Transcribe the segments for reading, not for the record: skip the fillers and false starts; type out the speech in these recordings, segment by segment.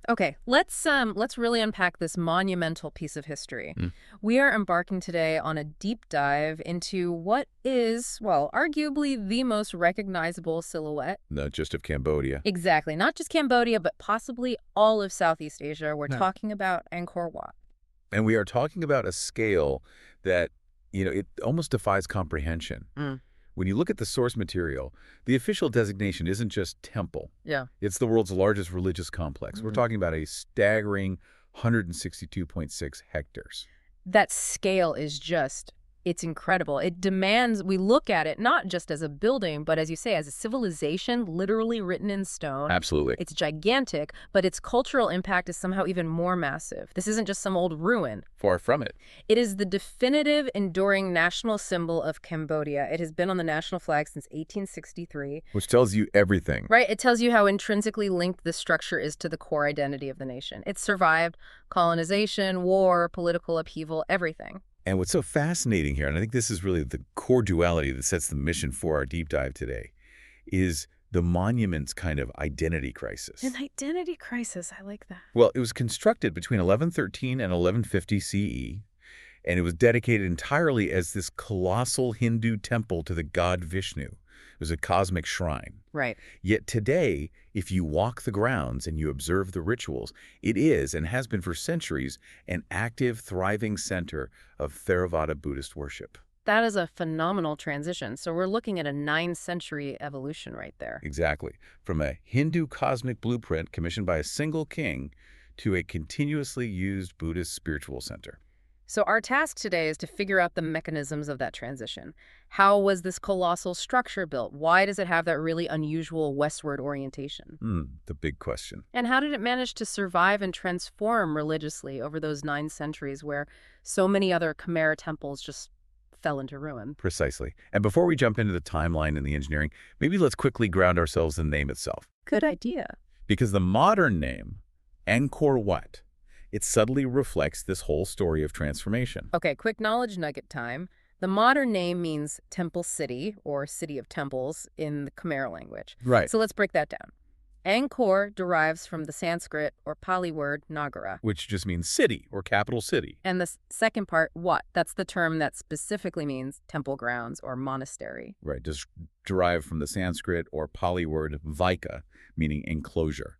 Okay, let's really unpack this monumental piece of history. Mm. We are embarking today on a deep dive into what is, well, arguably the most recognizable silhouette. Not just of Cambodia. Exactly, not just Cambodia, but possibly all of Southeast Asia. We're No. talking about Angkor Wat. And we are talking about a scale that, it almost defies comprehension. Mm. When you look at the source material, the official designation isn't just temple. Yeah. It's the world's largest religious complex. We're talking about a staggering 162.6 hectares. That scale is just, it's incredible. It demands we look at it not just as a building, but as you say, as a civilization literally written in stone. Absolutely. It's gigantic, but its cultural impact is somehow even more massive. This isn't just some old ruin. Far from it. It is the definitive, enduring national symbol of Cambodia. It has been on the national flag since 1863. Which tells you everything. Right? It tells you how intrinsically linked this structure is to the core identity of the nation. It's survived colonization, war, political upheaval, everything. And what's so fascinating here, and I think this is really the core duality that sets the mission for our deep dive today, is the monument's kind of identity crisis. An identity crisis. I like that. Well, it was constructed between 1113 and 1150 CE, and it was dedicated entirely as this colossal Hindu temple to the god Vishnu. It was a cosmic shrine. Right. Yet today, if you walk the grounds and you observe the rituals, it is, and has been for centuries, an active, thriving center of Theravada Buddhist worship. That is a phenomenal transition. So we're looking at a 9th-century evolution right there. Exactly. From a Hindu cosmic blueprint commissioned by a single king to a continuously used Buddhist spiritual center. So our task today is to figure out the mechanisms of that transition. How was this colossal structure built? Why does it have that really unusual westward orientation? The big question. And how did it manage to survive and transform religiously over those 9 centuries where so many other Khmer temples just fell into ruin? Precisely. And before we jump into the timeline and the engineering, maybe let's quickly ground ourselves in the name itself. Good idea. Because the modern name, Angkor Wat, it subtly reflects this whole story of transformation. Okay, quick knowledge nugget time. The modern name means temple city or city of temples in the Khmer language. Right. So let's break that down. Angkor derives from the Sanskrit or Pali word Nagara. Which just means city or capital city. And the second part, Wat, that's the term that specifically means temple grounds or monastery. Right, just derived from the Sanskrit or Pali word vaika, meaning enclosure.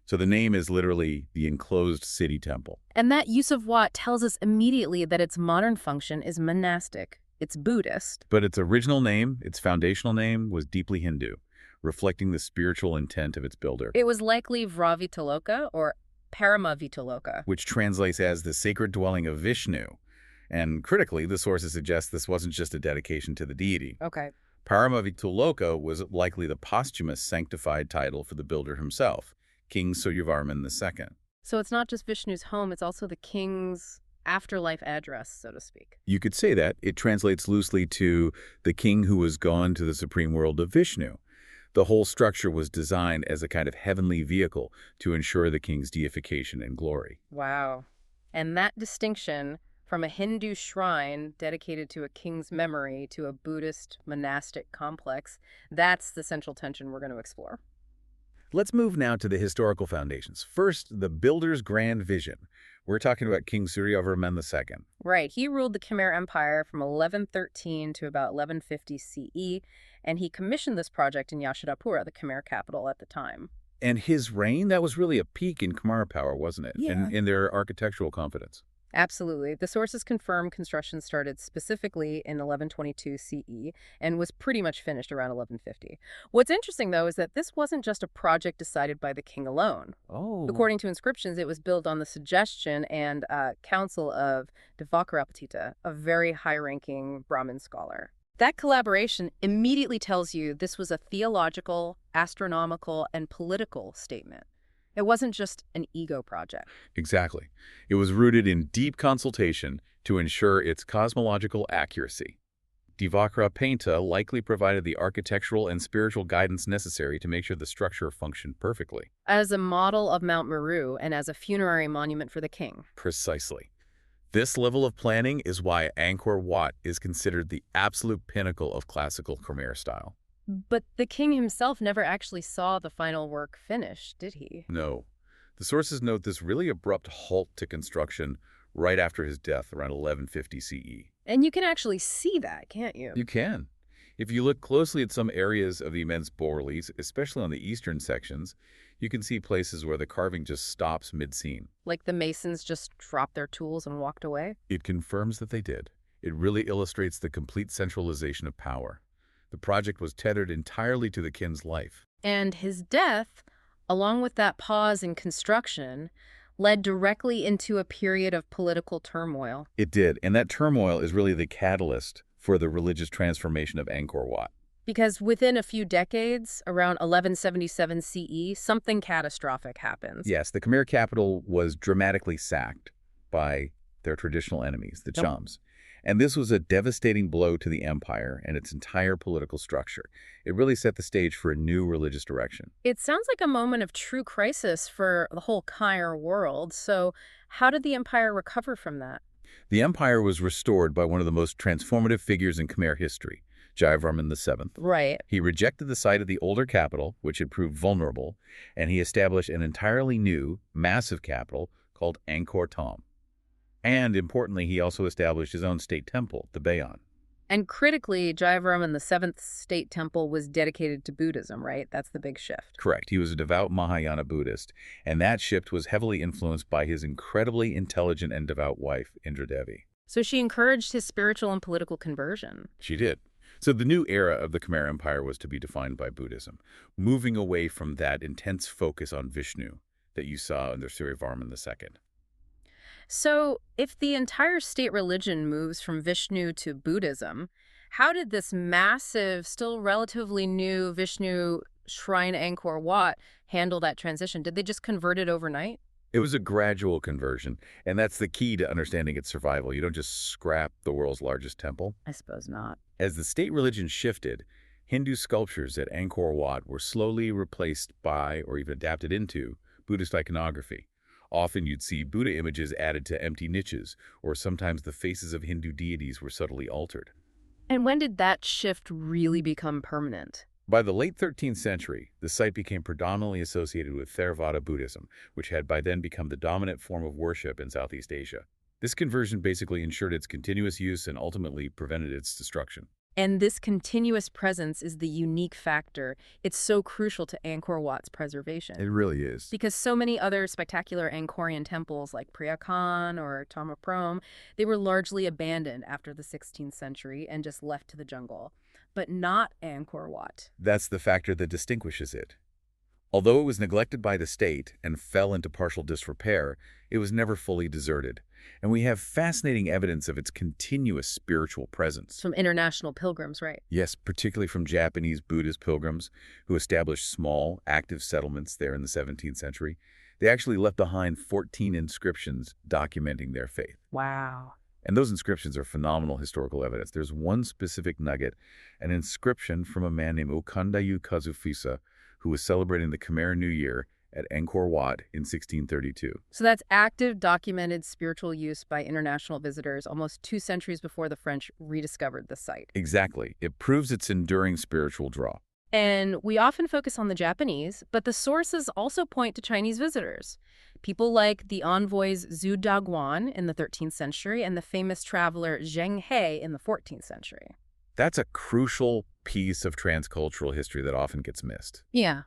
So the name is literally the enclosed city temple. And that use of Wat tells us immediately that its modern function is monastic. It's Buddhist. But its original name, its foundational name, was deeply Hindu, reflecting the spiritual intent of its builder. It was likely Vravitaloka or Paramavitaloka. Which translates as the sacred dwelling of Vishnu. And critically, the sources suggest this wasn't just a dedication to the deity. Okay. Paramavitaloka was likely the posthumous sanctified title for the builder himself, King Suryavarman II. So it's not just Vishnu's home, it's also the king's afterlife address, so to speak. You could say that. It translates loosely to the king who was gone to the supreme world of Vishnu. The whole structure was designed as a kind of heavenly vehicle to ensure the king's deification and glory. Wow. And that distinction from a Hindu shrine dedicated to a king's memory to a Buddhist monastic complex, that's the central tension we're going to explore. Let's move now to the historical foundations. First, the builder's grand vision. We're talking about King Suryavarman II. Right. He ruled the Khmer Empire from 1113 to about 1150 CE, and he commissioned this project in Yashadapura, the Khmer capital at the time. And his reign, that was really a peak in Khmer power, wasn't it? Yeah. In their architectural confidence. Absolutely. The sources confirm construction started specifically in 1122 CE and was pretty much finished around 1150. What's interesting, though, is that this wasn't just a project decided by the king alone. Oh. According to inscriptions, it was built on the suggestion and counsel of Devatas, a very high-ranking Brahmin scholar. That collaboration immediately tells you this was a theological, astronomical, and political statement. It wasn't just an ego project. Exactly. It was rooted in deep consultation to ensure its cosmological accuracy. Devakra Painta likely provided the architectural and spiritual guidance necessary to make sure the structure functioned perfectly. As a model of Mount Meru and as a funerary monument for the king. Precisely. This level of planning is why Angkor Wat is considered the absolute pinnacle of classical Khmer style. But the king himself never actually saw the final work finished, did he? No. The sources note this really abrupt halt to construction right after his death around 1150 CE. And you can actually see that, can't you? You can. If you look closely at some areas of the immense bas-reliefs, especially on the eastern sections, you can see places where the carving just stops mid-scene. Like the masons just dropped their tools and walked away? It confirms that they did. It really illustrates the complete centralization of power. The project was tethered entirely to the king's life. And his death, along with that pause in construction, led directly into a period of political turmoil. It did, and that turmoil is really the catalyst for the religious transformation of Angkor Wat. Because within a few decades, around 1177 CE, something catastrophic happens. Yes, the Khmer capital was dramatically sacked by their traditional enemies, the Yep. Chums. And this was a devastating blow to the empire and its entire political structure. It really set the stage for a new religious direction. It sounds like a moment of true crisis for the whole Khmer world. So how did the empire recover from that? The empire was restored by one of the most transformative figures in Khmer history, Jayavarman II. Right. He rejected the site of the older capital, which had proved vulnerable, and he established an entirely new, massive capital called Angkor Thom. And importantly, he also established his own state temple, the Bayon. And critically, Jayavarman VII's state temple was dedicated to Buddhism, right? That's the big shift. Correct. He was a devout Mahayana Buddhist, and that shift was heavily influenced by his incredibly intelligent and devout wife, Indra Devi. So she encouraged his spiritual and political conversion. She did. So the new era of the Khmer Empire was to be defined by Buddhism, moving away from that intense focus on Vishnu that you saw under Suryavarman II. So if the entire state religion moves from Vishnu to Buddhism, how did this massive, still relatively new Vishnu shrine Angkor Wat handle that transition? Did they just convert it overnight? It was a gradual conversion, and that's the key to understanding its survival. You don't just scrap the world's largest temple. I suppose not. As the state religion shifted, Hindu sculptures at Angkor Wat were slowly replaced by, or even adapted into, Buddhist iconography. Often you'd see Buddha images added to empty niches, or sometimes the faces of Hindu deities were subtly altered. And when did that shift really become permanent? By the late 13th century, the site became predominantly associated with Theravada Buddhism, which had by then become the dominant form of worship in Southeast Asia. This conversion basically ensured its continuous use and ultimately prevented its destruction. And this continuous presence is the unique factor. It's so crucial to Angkor Wat's preservation. It really is. Because so many other spectacular Angkorian temples like Preah Khan or Thoma Prom, they were largely abandoned after the 16th century and just left to the jungle. But not Angkor Wat. That's the factor that distinguishes it. Although it was neglected by the state and fell into partial disrepair, it was never fully deserted. And we have fascinating evidence of its continuous spiritual presence. From international pilgrims, right? Yes, particularly from Japanese Buddhist pilgrims who established small, active settlements there in the 17th century. They actually left behind 14 inscriptions documenting their faith. Wow. And those inscriptions are phenomenal historical evidence. There's one specific nugget, an inscription from a man named Okandayu Kazufisa, who was celebrating the Khmer New Year at Angkor Wat in 1632. So that's active, documented spiritual use by international visitors almost 2 centuries before the French rediscovered the site. Exactly. It proves its enduring spiritual draw. And we often focus on the Japanese, but the sources also point to Chinese visitors. People like the envoys Zhu Daguan in the 13th century and the famous traveler Zheng He in the 14th century. That's a crucial piece of transcultural history that often gets missed. Yeah.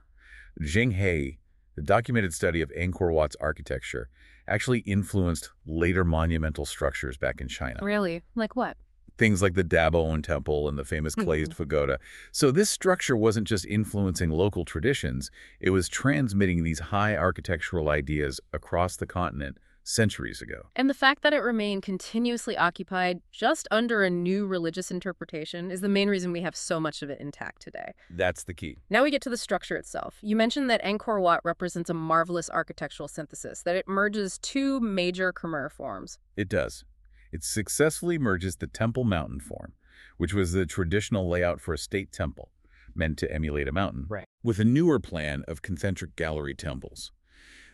Zheng He, the documented study of Angkor Wat's architecture, actually influenced later monumental structures back in China. Really? Like what? Things like the Dabaon Temple and the famous glazed pagoda. So this structure wasn't just influencing local traditions, it was transmitting these high architectural ideas across the continent centuries ago. And the fact that it remained continuously occupied just under a new religious interpretation is the main reason we have so much of it intact today. That's the key. Now we get to the structure itself. You mentioned that Angkor Wat represents a marvelous architectural synthesis, that it merges 2 major Khmer forms. It does. It successfully merges the Temple Mountain form, which was the traditional layout for a state temple, meant to emulate a mountain, Right. with a newer plan of concentric gallery temples.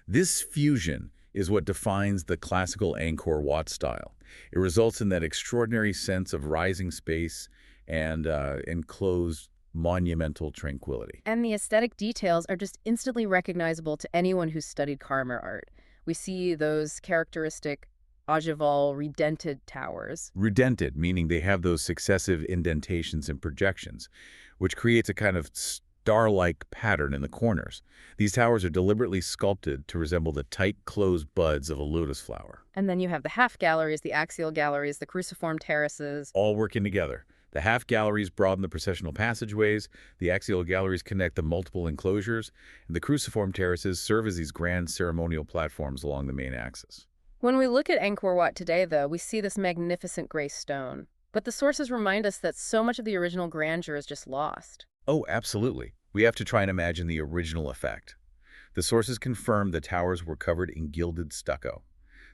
This fusion is what defines the classical Angkor Wat style. It results in that extraordinary sense of rising space and enclosed monumental tranquility. And the aesthetic details are just instantly recognizable to anyone who's studied Khmer art. We see those characteristic ogival redented towers. Redented, meaning they have those successive indentations and projections, which creates a kind of star-like pattern in the corners. These towers are deliberately sculpted to resemble the tight, closed buds of a lotus flower. And then you have the half galleries, the axial galleries, the cruciform terraces. All working together. The half galleries broaden the processional passageways, the axial galleries connect the multiple enclosures, and the cruciform terraces serve as these grand ceremonial platforms along the main axis. When we look at Angkor Wat today, though, we see this magnificent gray stone. But the sources remind us that so much of the original grandeur is just lost. Oh, absolutely. We have to try and imagine the original effect. The sources confirm the towers were covered in gilded stucco.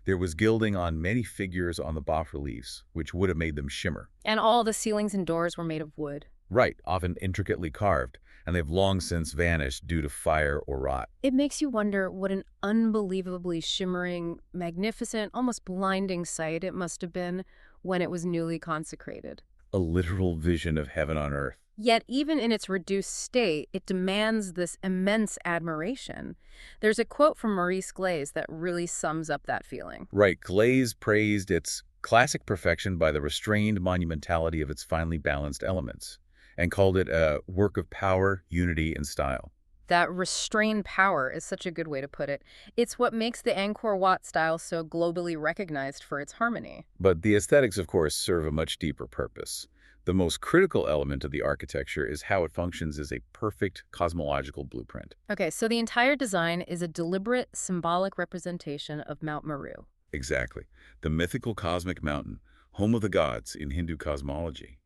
There was gilding on many figures on the bas-reliefs, which would have made them shimmer. And all the ceilings and doors were made of wood. Right, often intricately carved, and they've long since vanished due to fire or rot. It makes you wonder what an unbelievably shimmering, magnificent, almost blinding sight it must have been when it was newly consecrated. A literal vision of heaven on earth. Yet, even in its reduced state, it demands this immense admiration. There's a quote from Maurice Glaze that really sums up that feeling. Right, Glaze praised its classic perfection by the restrained monumentality of its finely balanced elements, and called it a work of power, unity, and style. That restrained power is such a good way to put it. It's what makes the Angkor Wat style so globally recognized for its harmony. But the aesthetics, of course, serve a much deeper purpose. The most critical element of the architecture is how it functions as a perfect cosmological blueprint. Okay, so the entire design is a deliberate, symbolic representation of Mount Meru. Exactly. The mythical cosmic mountain, home of the gods in Hindu cosmology.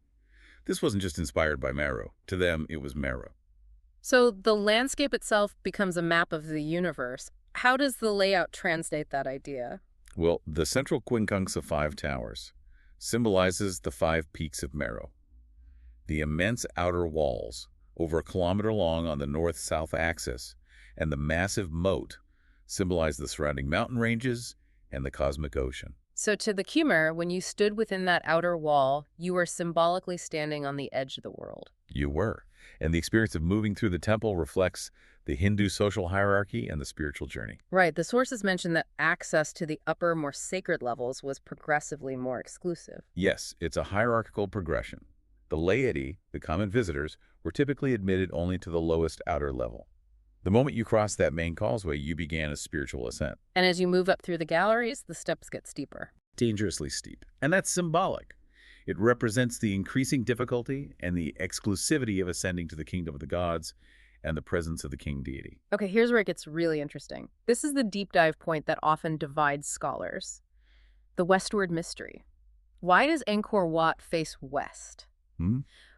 This wasn't just inspired by Meru. To them, it was Meru. So the landscape itself becomes a map of the universe. How does the layout translate that idea? Well, the central quincunx of 5 towers symbolizes the 5 peaks of Meru. The immense outer walls, over a kilometer long on the north-south axis, and the massive moat symbolize the surrounding mountain ranges and the cosmic ocean. So to the Khmer, when you stood within that outer wall, you were symbolically standing on the edge of the world. You were. And the experience of moving through the temple reflects the Hindu social hierarchy and the spiritual journey. Right. The sources mention that access to the upper, more sacred levels was progressively more exclusive. Yes, it's a hierarchical progression. The laity, the common visitors, were typically admitted only to the lowest outer level. The moment you crossed that main causeway, you began a spiritual ascent. And as you move up through the galleries, the steps get steeper. Dangerously steep. And that's symbolic. It represents the increasing difficulty and the exclusivity of ascending to the kingdom of the gods and the presence of the king deity. Okay, here's where it gets really interesting. This is the deep dive point that often divides scholars. The westward mystery. Why does Angkor Wat face west?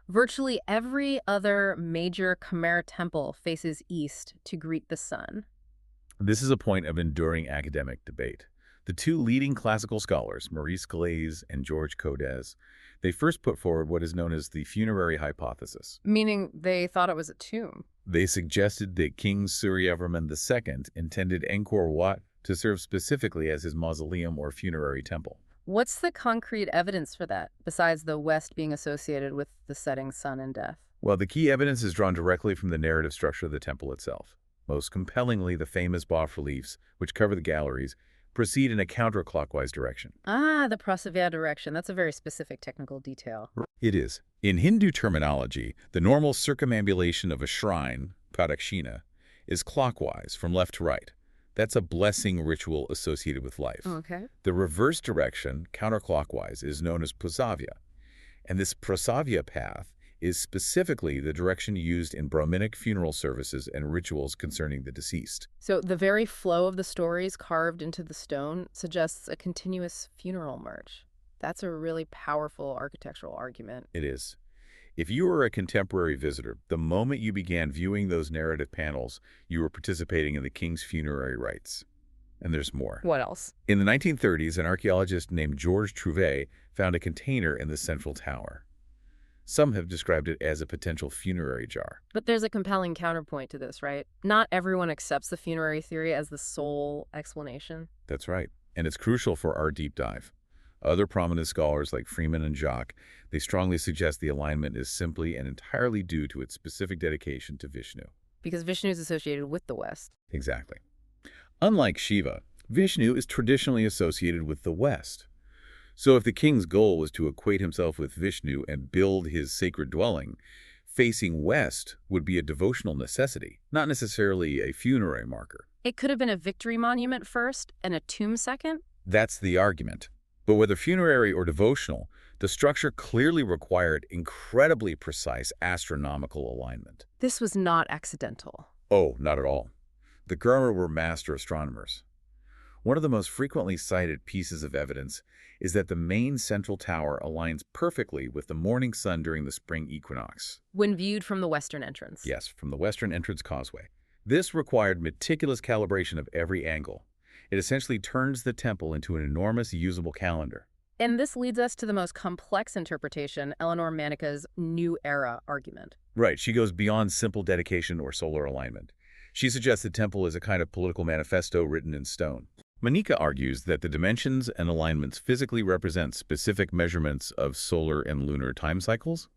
Virtually every other major Khmer temple faces east to greet the sun. This is a point of enduring academic debate. The 2 leading classical scholars, Maurice Glaze and George Codez, they first put forward what is known as the funerary hypothesis. Meaning they thought it was a tomb. They suggested that King Suryavarman II intended Angkor Wat to serve specifically as his mausoleum or funerary temple. What's the concrete evidence for that, besides the West being associated with the setting sun and death? Well, the key evidence is drawn directly from the narrative structure of the temple itself. Most compellingly, the famous bas-reliefs, which cover the galleries, proceed in a counterclockwise direction. Ah, the Prasavya direction. That's a very specific technical detail. It is. In Hindu terminology, the normal circumambulation of a shrine, pradakshina, is clockwise from left to right. That's a blessing ritual associated with life. Okay. The reverse direction, counterclockwise, is known as prasavya. And this prasavya path is specifically the direction used in Brahminic funeral services and rituals concerning the deceased. So the very flow of the stories carved into the stone suggests a continuous funeral march. That's a really powerful architectural argument. It is. If you were a contemporary visitor, the moment you began viewing those narrative panels, you were participating in the king's funerary rites. And there's more. What else? In the 1930s, an archaeologist named Georges Trouvé found a container in the central tower. Some have described it as a potential funerary jar. But there's a compelling counterpoint to this, right? Not everyone accepts the funerary theory as the sole explanation. That's right. And it's crucial for our deep dive. Other prominent scholars like Freeman and Jacques, they strongly suggest the alignment is simply and entirely due to its specific dedication to Vishnu. Because Vishnu is associated with the West. Exactly. Unlike Shiva, Vishnu is traditionally associated with the West. So if the king's goal was to equate himself with Vishnu and build his sacred dwelling, facing west would be a devotional necessity, not necessarily a funerary marker. It could have been a victory monument first and a tomb second? That's the argument. But whether funerary or devotional, the structure clearly required incredibly precise astronomical alignment. This was not accidental. Oh, not at all. The Gurma were master astronomers. One of the most frequently cited pieces of evidence is that the main central tower aligns perfectly with the morning sun during the spring equinox. When viewed from the western entrance. Yes, from the western entrance causeway. This required meticulous calibration of every angle. It essentially turns the temple into an enormous usable calendar. And this leads us to the most complex interpretation, Eleanor Manika's New Era argument. Right, she goes beyond simple dedication or solar alignment. She suggests the temple is a kind of political manifesto written in stone. Manika argues that the dimensions and alignments physically represent specific measurements of solar and lunar time cycles.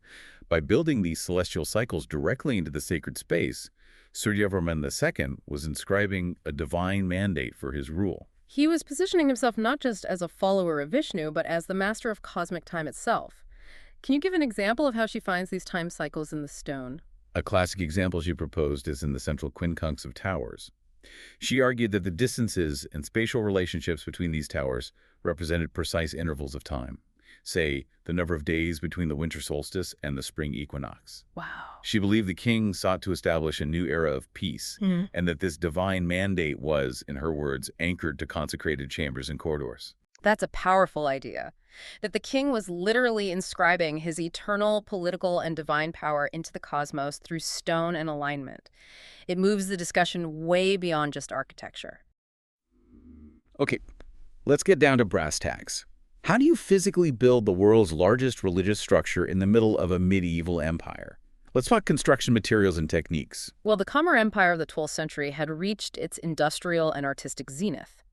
By building these celestial cycles directly into the sacred space, Suryavarman II was inscribing a divine mandate for his rule. He was positioning himself not just as a follower of Vishnu, but as the master of cosmic time itself. Can you give an example of how she finds these time cycles in the stone? A classic example she proposed is in the central quincunx of towers. She argued that the distances and spatial relationships between these towers represented precise intervals of time, say, the number of days between the winter solstice and the spring equinox. Wow. She believed the king sought to establish a new era of peace, and that this divine mandate was, in her words, anchored to consecrated chambers and corridors. That's a powerful idea. That the king was literally inscribing his eternal political and divine power into the cosmos through stone and alignment. It moves the discussion way beyond just architecture. Okay, let's get down to brass tacks. How do you physically build the world's largest religious structure in the middle of a medieval empire? Let's talk construction materials and techniques. Well, the Khmer Empire of the 12th century had reached its industrial and artistic zenith.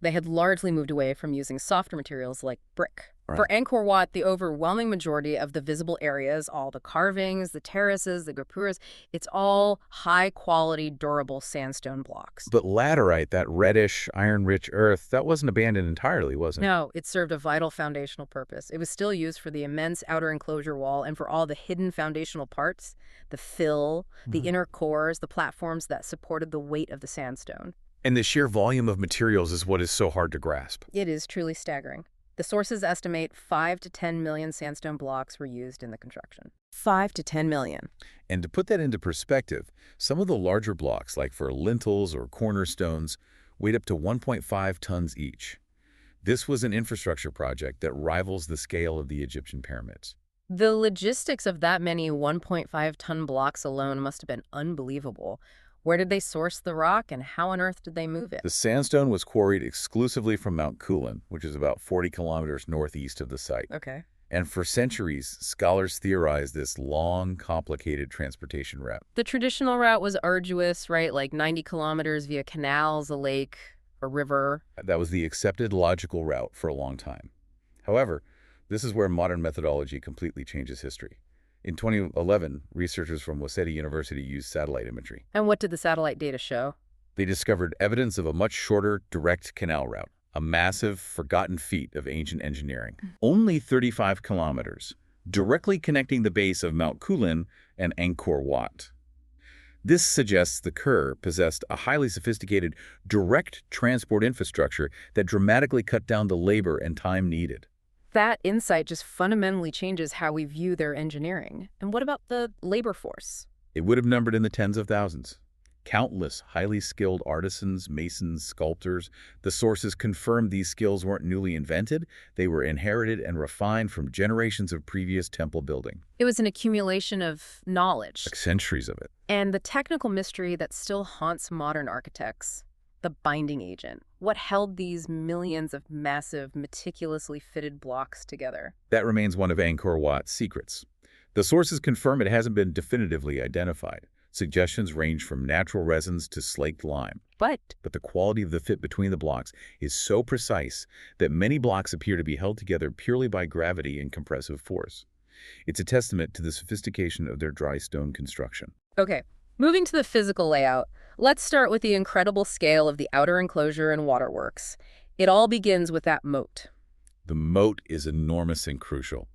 They had largely moved away from using softer materials like brick. Right. For Angkor Wat, the overwhelming majority of the visible areas, all the carvings, the terraces, the gopuras, it's all high-quality, durable sandstone blocks. But laterite, that reddish, iron-rich earth, that wasn't abandoned entirely, was it? No, it served a vital foundational purpose. It was still used for the immense outer enclosure wall and for all the hidden foundational parts, the fill, the inner cores, the platforms that supported the weight of the sandstone. And the sheer volume of materials is what is so hard to grasp. It is truly staggering. The sources estimate 5 to 10 million sandstone blocks were used in the construction. 5 to 10 million. And to put that into perspective, some of the larger blocks, like for lintels or cornerstones, weighed up to 1.5 tons each. This was an infrastructure project that rivals the scale of the Egyptian pyramids. The logistics of that many 1.5-ton blocks alone must have been unbelievable. Where did they source the rock, and how on earth did they move it? The sandstone was quarried exclusively from Mount Meru, which is about 40 kilometers northeast of the site. Okay. And for centuries, scholars theorized this long, complicated transportation route. The traditional route was arduous, right? Like 90 kilometers via canals, a lake, a river. That was the accepted logical route for a long time. However, this is where modern methodology completely changes history. In 2011, researchers from Waseda University used satellite imagery. And what did the satellite data show? They discovered evidence of a much shorter, direct canal route, a massive, forgotten feat of ancient engineering. Only 35 kilometers, directly connecting the base of Mount Meru and Angkor Wat. This suggests the Kerr possessed a highly sophisticated, direct transport infrastructure that dramatically cut down the labor and time needed. That insight just fundamentally changes how we view their engineering. And what about the labor force? It would have numbered in the tens of thousands. Countless highly skilled artisans, masons, sculptors. The sources confirmed these skills weren't newly invented. They were inherited and refined from generations of previous temple building. It was an accumulation of knowledge. Like centuries of it. And the technical mystery that still haunts modern architects. The binding agent. What held these millions of massive, meticulously fitted blocks together? That remains one of Angkor Wat's secrets. The sources confirm it hasn't been definitively identified, Suggestions range from natural resins to slaked lime. But But the quality of the fit between the blocks is so precise that many blocks appear to be held together purely by gravity and compressive force. It's a testament to the sophistication of their dry stone construction. okay, moving to the physical layout, let's start with the incredible scale of the outer enclosure and waterworks. It all begins with that moat. The moat is enormous and crucial.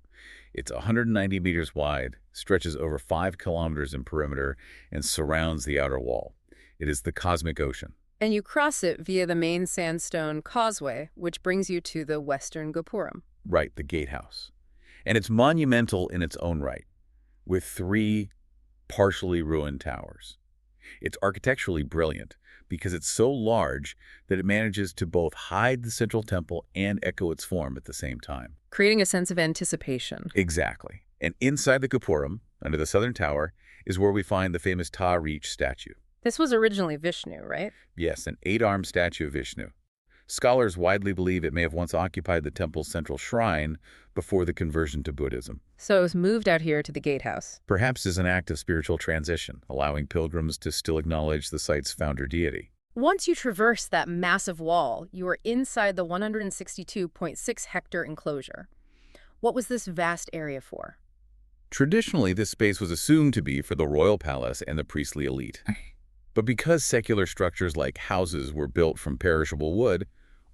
It's 190 meters wide, stretches over 5 kilometers in perimeter, and surrounds the outer wall. It is the cosmic ocean. And you cross it via the main sandstone causeway, which brings you to the western Gopuram. Right, the gatehouse. And it's monumental in its own right, with 3 partially ruined towers. It's architecturally brilliant because it's so large that it manages to both hide the central temple and echo its form at the same time. Creating a sense of anticipation. Exactly. And inside the Gopuram, under the southern tower, is where we find the famous Ta-Reach statue. This was originally Vishnu, right? Yes, an 8-armed statue of Vishnu. Scholars widely believe it may have once occupied the temple's central shrine before the conversion to Buddhism. So it was moved out here to the gatehouse. Perhaps as an act of spiritual transition, allowing pilgrims to still acknowledge the site's founder deity. Once you traverse that massive wall, you are inside the 162.6-hectare enclosure. What was this vast area for? Traditionally, this space was assumed to be for the royal palace and the priestly elite. But because secular structures like houses were built from perishable wood,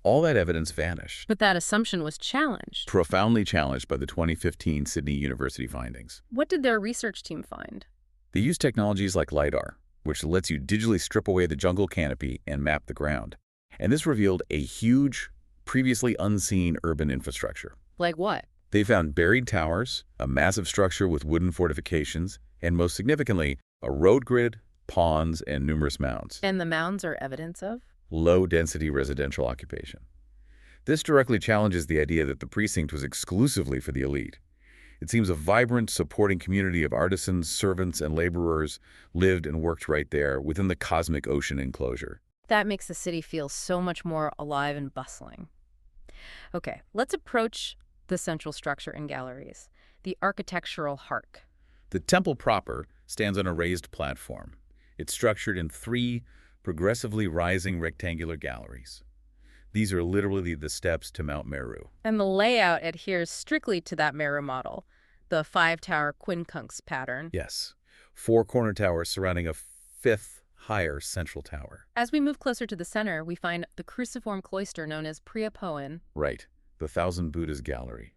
all that evidence vanished. But that assumption was challenged. Profoundly challenged by the 2015 Sydney University findings. What did their research team find? They use technologies like LiDAR, which lets you digitally strip away the jungle canopy and map the ground. And this revealed a huge, previously unseen urban infrastructure. Like what? They found buried towers, a massive structure with wooden fortifications, and most significantly, a road grid, ponds, and numerous mounds. And the mounds are evidence of? Low-density residential occupation. This directly challenges the idea that the precinct was exclusively for the elite. It seems a vibrant, supporting community of artisans, servants, and laborers lived and worked right there within the cosmic ocean enclosure. That makes the city feel so much more alive and bustling. Okay, let's approach the central structure and galleries, the architectural heart. The temple proper stands on a raised platform. It's structured in 3 progressively rising rectangular galleries. These are literally the steps to Mount Meru. And the layout adheres strictly to that Meru model, the 5-tower quincunx pattern. Yes, 4 corner towers surrounding a 5th higher central tower. As we move closer to the center, we find the cruciform cloister known as Priya Poen. Right, the Thousand Buddhas Gallery.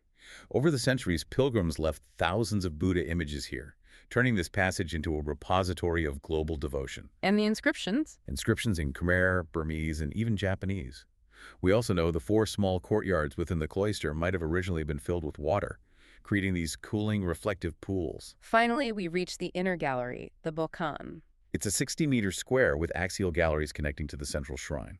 Over the centuries, pilgrims left thousands of Buddha images here, turning this passage into a repository of global devotion. And the inscriptions? Inscriptions in Khmer, Burmese, and even Japanese. We also know the 4 small courtyards within the cloister might have originally been filled with water, creating these cooling, reflective pools. Finally, we reach the inner gallery, the Bokan. It's a 60-meter square with axial galleries connecting to the central shrine.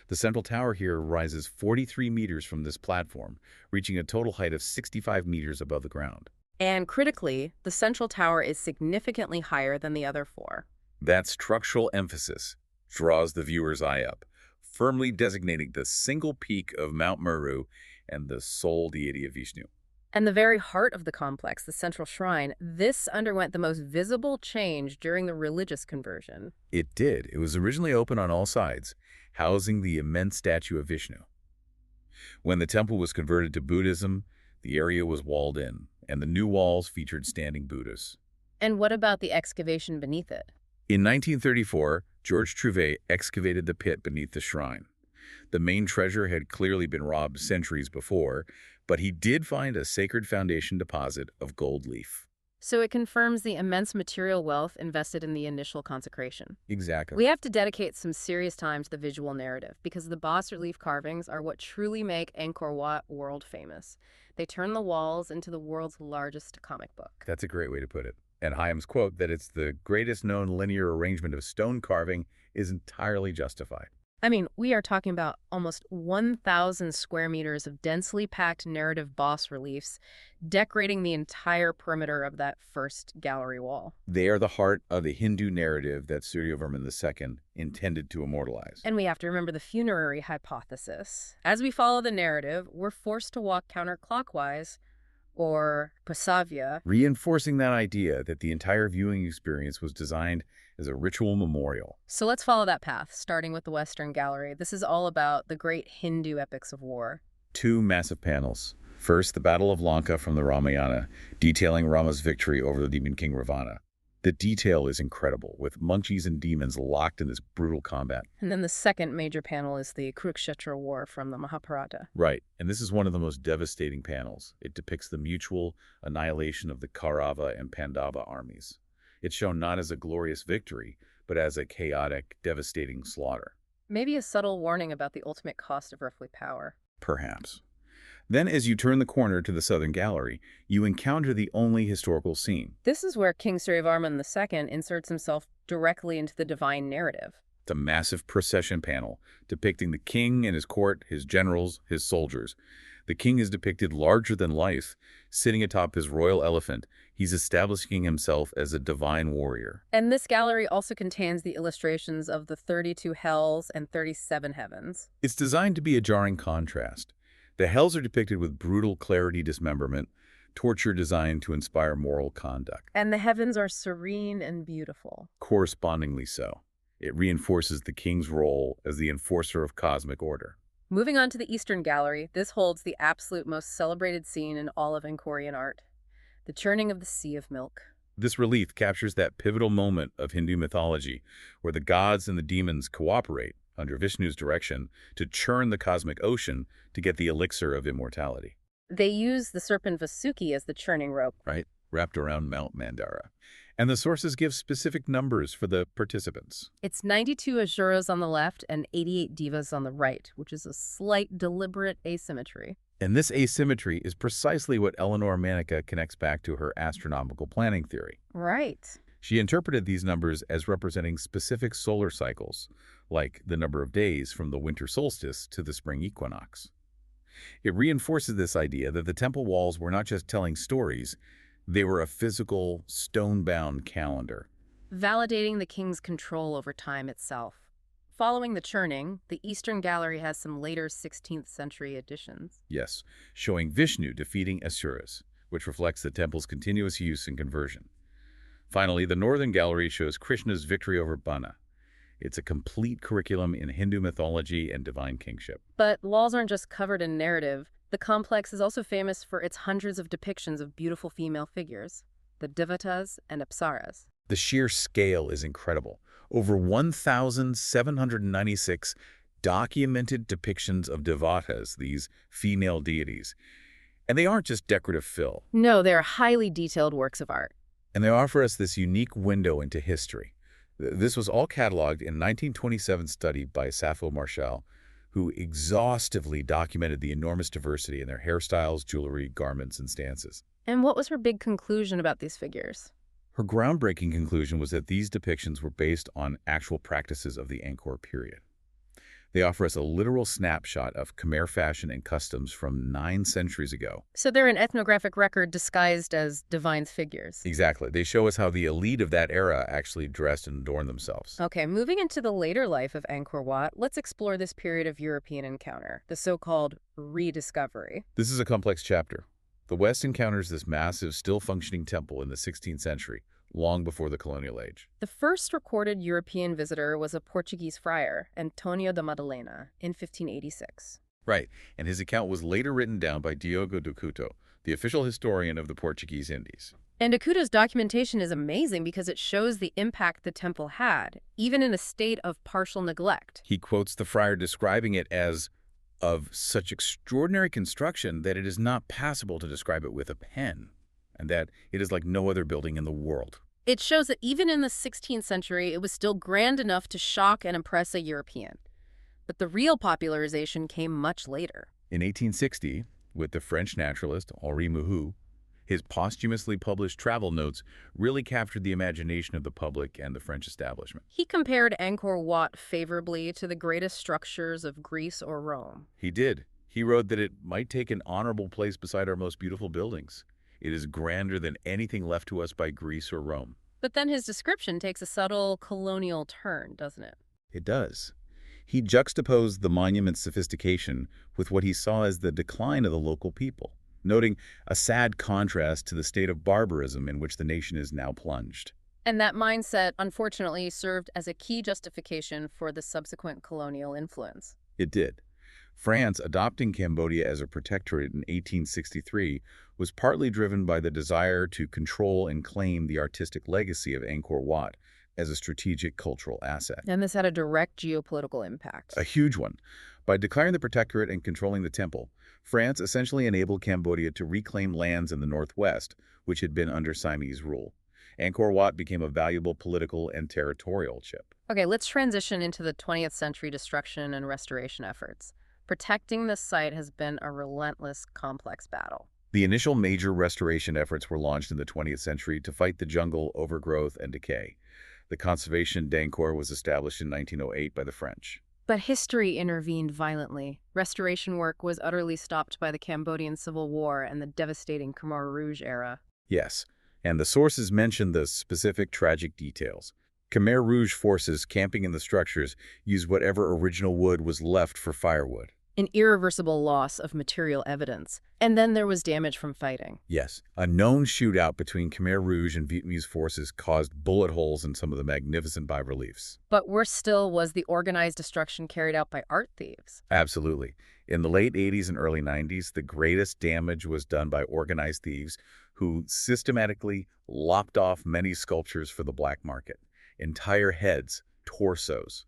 The central tower here rises 43 meters from this platform, reaching a total height of 65 meters above the ground. And critically, the central tower is significantly higher than the other 4. That structural emphasis draws the viewer's eye up, firmly designating the single peak of Mount Meru and the sole deity of Vishnu. And the very heart of the complex, the central shrine, this underwent the most visible change during the religious conversion. It did. It was originally open on all sides, housing the immense statue of Vishnu. When the temple was converted to Buddhism, the area was walled in, and the new walls featured standing Buddhas. And what about the excavation beneath it? In 1934, George Trouvé excavated the pit beneath the shrine. The main treasure had clearly been robbed centuries before, but he did find a sacred foundation deposit of gold leaf. So it confirms the immense material wealth invested in the initial consecration. Exactly. We have to dedicate some serious time to the visual narrative because the bas-relief carvings are what truly make Angkor Wat world famous. They turn the walls into the world's largest comic book. That's a great way to put it. And Chaim's quote that it's the greatest known linear arrangement of stone carving is entirely justified. I mean, we are talking about almost 1,000 square meters of densely packed narrative bas-reliefs decorating the entire perimeter of that first gallery wall. They are the heart of the Hindu narrative that Suryavarman II intended to immortalize. And we have to remember the funerary hypothesis. As we follow the narrative, we're forced to walk counterclockwise, or pasavya, reinforcing that idea that the entire viewing experience was designed as a ritual memorial. So let's follow that path, starting with the Western Gallery. This is all about the great Hindu epics of war. Two massive panels. First, the Battle of Lanka from the Ramayana, detailing Rama's victory over the demon king Ravana. The detail is incredible, with monkeys and demons locked in this brutal combat. And then the second major panel is the Kurukshetra War from the Mahabharata. Right, and this is one of the most devastating panels. It depicts the mutual annihilation of the Kaurava and Pandava armies. It's shown not as a glorious victory, but as a chaotic, devastating slaughter. Maybe a subtle warning about the ultimate cost of earthly power. Perhaps. Then, as you turn the corner to the Southern Gallery, you encounter the only historical scene. This is where King Suryavarman II inserts himself directly into the divine narrative. It's a massive procession panel depicting the king and his court, his generals, his soldiers. The king is depicted larger than life, sitting atop his royal elephant. He's establishing himself as a divine warrior. And this gallery also contains the illustrations of the 32 hells and 37 heavens. It's designed to be a jarring contrast. The hells are depicted with brutal clarity dismemberment, torture designed to inspire moral conduct. And the heavens are serene and beautiful. Correspondingly so. It reinforces the king's role as the enforcer of cosmic order. Moving on to the Eastern Gallery, this holds the absolute most celebrated scene in all of Angkorian art, the churning of the Sea of Milk. This relief captures that pivotal moment of Hindu mythology where the gods and the demons cooperate, under Vishnu's direction, to churn the cosmic ocean to get the elixir of immortality. They use the serpent Vasuki as the churning rope. Right? Wrapped around Mount Mandara. And the sources give specific numbers for the participants. It's 92 Asuras on the left and 88 Devas on the right, which is a slight deliberate asymmetry. And this asymmetry is precisely what Eleanor Manica connects back to her astronomical planning theory. Right. She interpreted these numbers as representing specific solar cycles, like the number of days from the winter solstice to the spring equinox. It reinforces this idea that the temple walls were not just telling stories, they were a physical, stone-bound calendar. Validating the king's control over time itself. Following the churning, the Eastern Gallery has some later 16th century additions. Yes, showing Vishnu defeating Asuras, which reflects the temple's continuous use and conversion. Finally, the Northern Gallery shows Krishna's victory over Bana. It's a complete curriculum in Hindu mythology and divine kingship. But walls aren't just covered in narrative. The complex is also famous for its hundreds of depictions of beautiful female figures, the devatas and apsaras. The sheer scale is incredible. Over 1,796 documented depictions of devatas, these female deities. And they aren't just decorative fill. No, they're highly detailed works of art. And they offer us this unique window into history. This was all cataloged in a 1927 study by Sappho Marshall, who exhaustively documented the enormous diversity in their hairstyles, jewelry, garments, and stances. And what was her big conclusion about these figures? Her groundbreaking conclusion was that these depictions were based on actual practices of the Angkor period. They offer us a literal snapshot of Khmer fashion and customs from 9 centuries ago. So they're an ethnographic record disguised as divine figures. Exactly. They show us how the elite of that era actually dressed and adorned themselves. Okay, moving into the later life of Angkor Wat, let's explore this period of European encounter, the so-called rediscovery. This is a complex chapter. The West encounters this massive, still-functioning temple in the 16th century, long before the colonial age. The first recorded European visitor was a Portuguese friar, Antonio da Madalena, in 1586. Right, and his account was later written down by Diogo de Couto, the official historian of the Portuguese Indies. And de Couto's documentation is amazing because it shows the impact the temple had, even in a state of partial neglect. He quotes the friar describing it as of such extraordinary construction that it is not possible to describe it with a pen, and that it is like no other building in the world. It shows that even in the 16th century, it was still grand enough to shock and impress a European. But the real popularization came much later. In 1860, with the French naturalist Henri Mouhou, his posthumously published travel notes really captured the imagination of the public and the French establishment. He compared Angkor Wat favorably to the greatest structures of Greece or Rome. He did. He wrote that it might take an honorable place beside our most beautiful buildings. It is grander than anything left to us by Greece or Rome. But then his description takes a subtle colonial turn, doesn't it? It does. He juxtaposed the monument's sophistication with what he saw as the decline of the local people, noting a sad contrast to the state of barbarism in which the nation is now plunged. And that mindset, unfortunately, served as a key justification for the subsequent colonial influence. It did. France adopting Cambodia as a protectorate in 1863 was partly driven by the desire to control and claim the artistic legacy of Angkor Wat as a strategic cultural asset. And this had a direct geopolitical impact. A huge one. By declaring the protectorate and controlling the temple, France essentially enabled Cambodia to reclaim lands in the northwest, which had been under Siamese rule. Angkor Wat became a valuable political and territorial chip. Okay, let's transition into the 20th century destruction and restoration efforts. Protecting this site has been a relentless, complex battle. The initial major restoration efforts were launched in the 20th century to fight the jungle, overgrowth, and decay. The Conservation d'Angkor was established in 1908 by the French. But history intervened violently. Restoration work was utterly stopped by the Cambodian Civil War and the devastating Khmer Rouge era. Yes, and the sources mention the specific tragic details. Khmer Rouge forces camping in the structures used whatever original wood was left for firewood. An irreversible loss of material evidence. And then there was damage from fighting. Yes, a known shootout between Khmer Rouge and Vietnamese forces caused bullet holes in some of the magnificent bas-reliefs. But worse still was the organized destruction carried out by art thieves. Absolutely. In the late 80s and early 90s, the greatest damage was done by organized thieves who systematically lopped off many sculptures for the black market. Entire heads, torsos.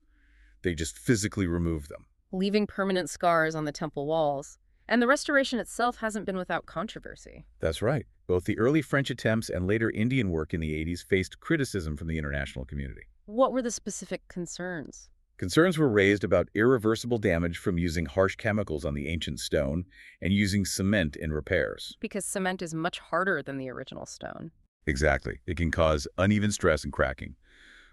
They just physically removed them, Leaving permanent scars on the temple walls. And the restoration itself hasn't been without controversy. That's right. Both the early French attempts and later Indian work in the 80s faced criticism from the international community. What were the specific concerns? Concerns were raised about irreversible damage from using harsh chemicals on the ancient stone and using cement in repairs. Because cement is much harder than the original stone. Exactly. It can cause uneven stress and cracking.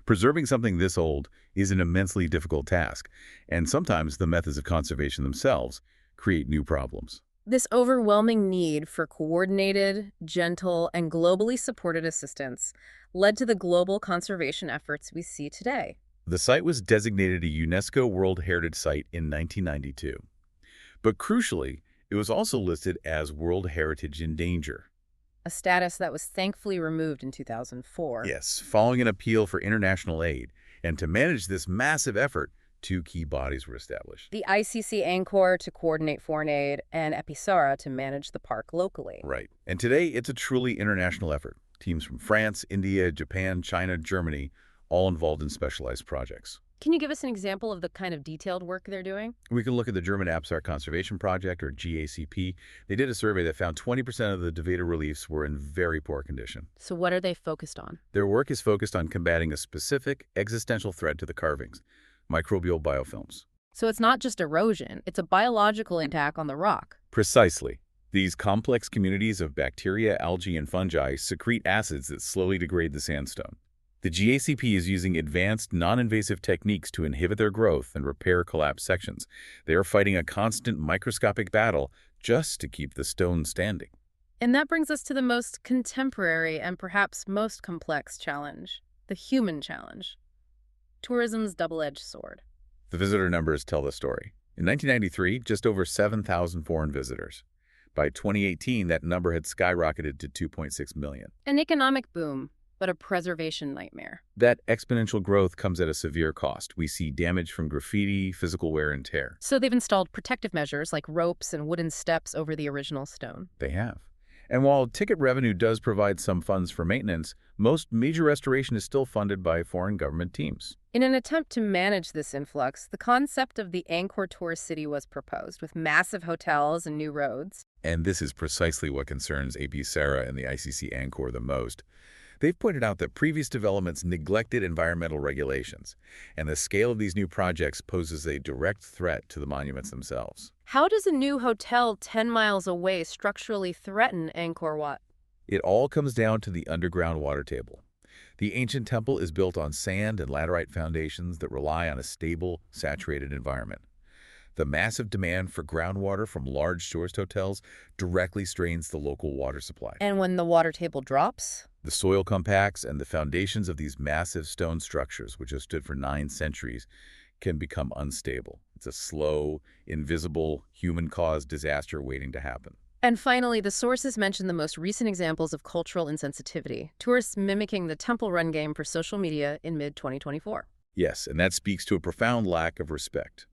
Preserving something this old is an immensely difficult task, and sometimes the methods of conservation themselves create new problems. This overwhelming need for coordinated, gentle, and globally supported assistance led to the global conservation efforts we see today. The site was designated a UNESCO World Heritage Site in 1992. But crucially, it was also listed as World Heritage in Danger. A status that was thankfully removed in 2004. Yes, following an appeal for international aid. And to manage this massive effort, two key bodies were established. The ICC Angkor to coordinate foreign aid and Episara to manage the park locally. Right. And today, it's a truly international effort. Teams from France, India, Japan, China, Germany, all involved in specialized projects. Can you give us an example of the kind of detailed work they're doing? We can look at the German Absar Conservation Project, or GACP. They did a survey that found 20% of the devata reliefs were in very poor condition. So what are they focused on? Their work is focused on combating a specific existential threat to the carvings, microbial biofilms. So it's not just erosion, it's a biological attack on the rock. Precisely. These complex communities of bacteria, algae, and fungi secrete acids that slowly degrade the sandstone. The GACP is using advanced, non-invasive techniques to inhibit their growth and repair collapsed sections. They are fighting a constant microscopic battle just to keep the stone standing. And that brings us to the most contemporary and perhaps most complex challenge, the human challenge. Tourism's double-edged sword. The visitor numbers tell the story. In 1993, just over 7,000 foreign visitors. By 2018, that number had skyrocketed to 2.6 million. An economic boom, but a preservation nightmare. That exponential growth comes at a severe cost. We see damage from graffiti, physical wear and tear. So they've installed protective measures like ropes and wooden steps over the original stone. They have. And while ticket revenue does provide some funds for maintenance, most major restoration is still funded by foreign government teams. In an attempt to manage this influx, the concept of the Angkor tourist city was proposed, with massive hotels and new roads. And this is precisely what concerns AP Sarah and the ICC Angkor the most. They've pointed out that previous developments neglected environmental regulations, and the scale of these new projects poses a direct threat to the monuments themselves. How does a new hotel 10 miles away structurally threaten Angkor Wat? It all comes down to the underground water table. The ancient temple is built on sand and laterite foundations that rely on a stable, saturated environment. The massive demand for groundwater from large tourist hotels directly strains the local water supply. And when the water table drops? The soil compacts, and the foundations of these massive stone structures, which have stood for 9 centuries, can become unstable. It's a slow, invisible, human-caused disaster waiting to happen. And finally, the sources mention the most recent examples of cultural insensitivity, tourists mimicking the temple run game for social media in mid-2024. Yes, and that speaks to a profound lack of respect.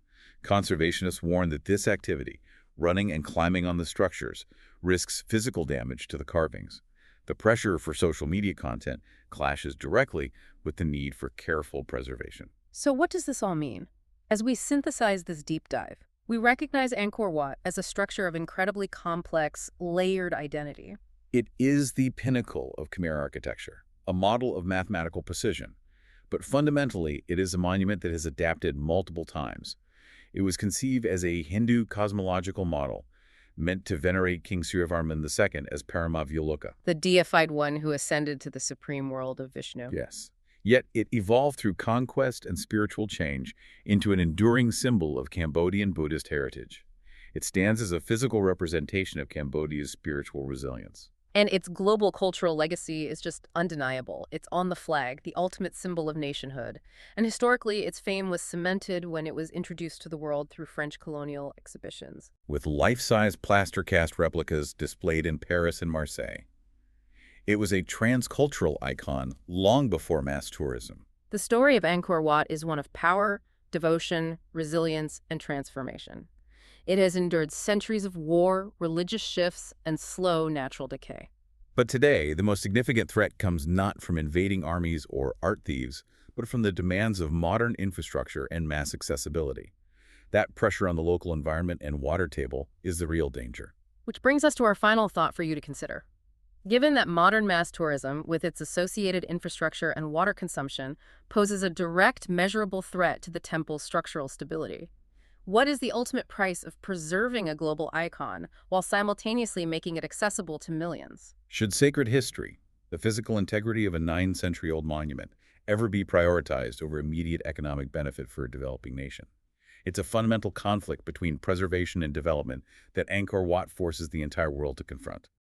Conservationists warn that this activity, running and climbing on the structures, risks physical damage to the carvings. The pressure for social media content clashes directly with the need for careful preservation. So what does this all mean? As we synthesize this deep dive, we recognize Angkor Wat as a structure of incredibly complex, layered identity. It is the pinnacle of Khmer architecture, a model of mathematical precision. But fundamentally, it is a monument that has adapted multiple times. It was conceived as a Hindu cosmological model, meant to venerate King Suryavarman II as Paramavyoloka. The deified one who ascended to the supreme world of Vishnu. Yes. Yet it evolved through conquest and spiritual change into an enduring symbol of Cambodian Buddhist heritage. It stands as a physical representation of Cambodia's spiritual resilience. And its global cultural legacy is just undeniable. It's on the flag, the ultimate symbol of nationhood. And historically, its fame was cemented when it was introduced to the world through French colonial exhibitions. With life-size plaster cast replicas displayed in Paris and Marseille. It was a transcultural icon long before mass tourism. The story of Angkor Wat is one of power, devotion, resilience, and transformation. It has endured centuries of war, religious shifts, and slow natural decay. But today, the most significant threat comes not from invading armies or art thieves, but from the demands of modern infrastructure and mass accessibility. That pressure on the local environment and water table is the real danger. Which brings us to our final thought for you to consider. Given that modern mass tourism, with its associated infrastructure and water consumption, poses a direct, measurable threat to the temple's structural stability, what is the ultimate price of preserving a global icon while simultaneously making it accessible to millions? Should sacred history, the physical integrity of a 9-century-old monument, ever be prioritized over immediate economic benefit for a developing nation? It's a fundamental conflict between preservation and development that Angkor Wat forces the entire world to confront.